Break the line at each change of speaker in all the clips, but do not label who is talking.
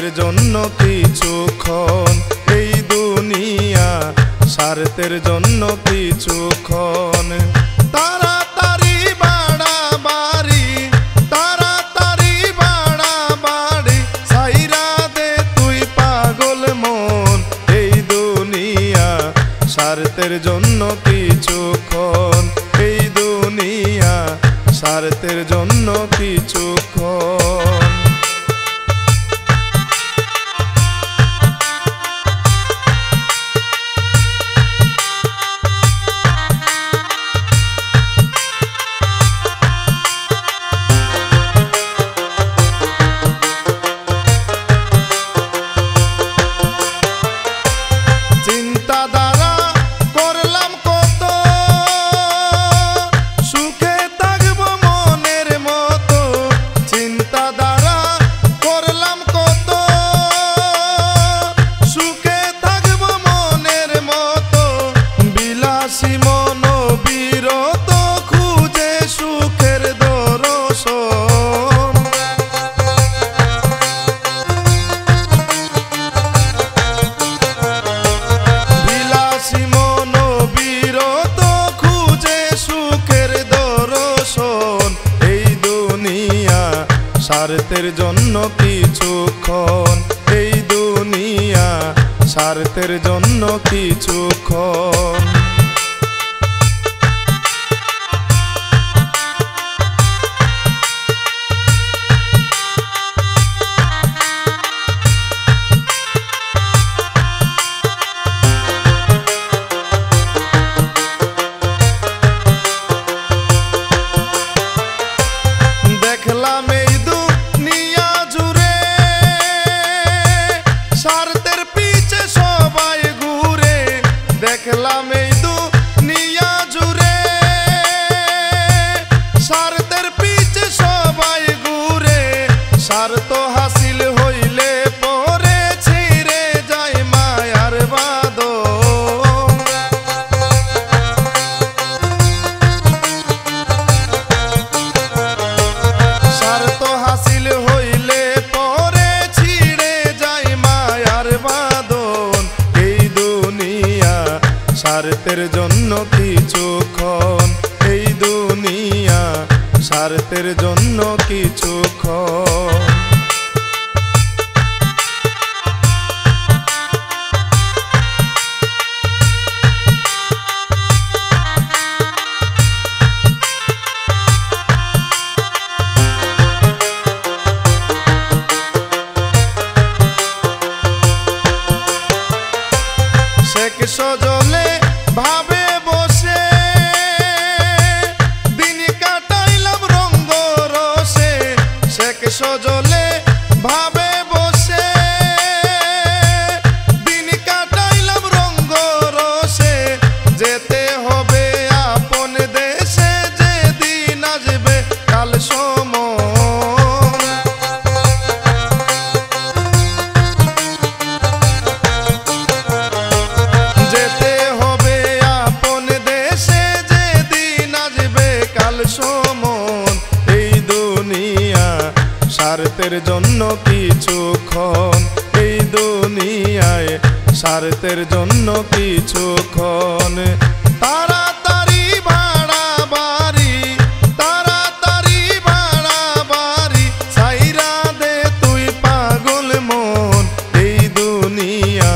স্বার্থের জন্য কিছুক্ষণ এই দুনিয়া, স্বার্থের জন্য কিছুক্ষণ। তাড়াতাড়ি বাড়াবাড়ি, তাড়াতাড়ি বাড়াবাড়ি, ছাইরা দে তুই পাগল মন এই দুনিয়া, স্বার্থের জন্য কিছুক্ষণ এই দুনিয়া, স্বার্থের জন্য কিছুক্ষণ। স্বার্থের জন্য কিছুক্ষণ এই দুনিয়া, স্বার্থের জন্য কিছুক্ষণ। দেখলাম এই দুনিয়া জুড়ে স্বার্থের পিছে সবাই ঘুরে, দেখলাম এই দুনিয়া জুড়ে স্বার্থের পিছে সবাই ঘুরে, স্বার্থ হাসিল হইলে পরে ছিঁড়ে যায় মায়ার বাঁধন। স্বার্থ হাসিল হইলে পরে ছিঁড়ে যায় মায়ার বাঁধন এই দুনিয়া, স্বার্থের জন্য কিছুক্ষণ এই দুনিয়া, স্বার্থের জন্য কিছুক্ষণ। শেখ সজলে ভাবে বসে দিন কাটাইলাম রঙ্গ রসে, শেখ সজলে ভাবে বসে দিন কাটাইলাম রঙ্গ রসে, যেতে হবে আপন দেশে যেদিন আসবে কাল সময়। যেতে হবে আপন দেশে যেদিন আসবে কাল সময় এই দুনিয়া, স্বার্থের জন্য কিছুক্ষণ এই দুনিয়ায়, স্বার্থের জন্য কিছুক্ষণ। তাড়াতাড়ি বাড়াবাড়ি, তাড়াতাড়ি বাড়াবাড়ি, ছাইরা দে তুই পাগল মন এই দুনিয়া,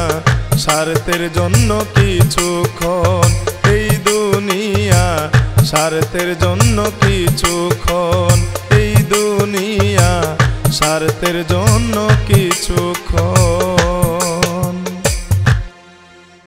স্বার্থের জন্য কিছুক্ষণ এই দুনিয়া, স্বার্থের জন্য কিছুক্ষণ এই দুনিয়া, স্বার্থের জন্য কিছুক্ষণ।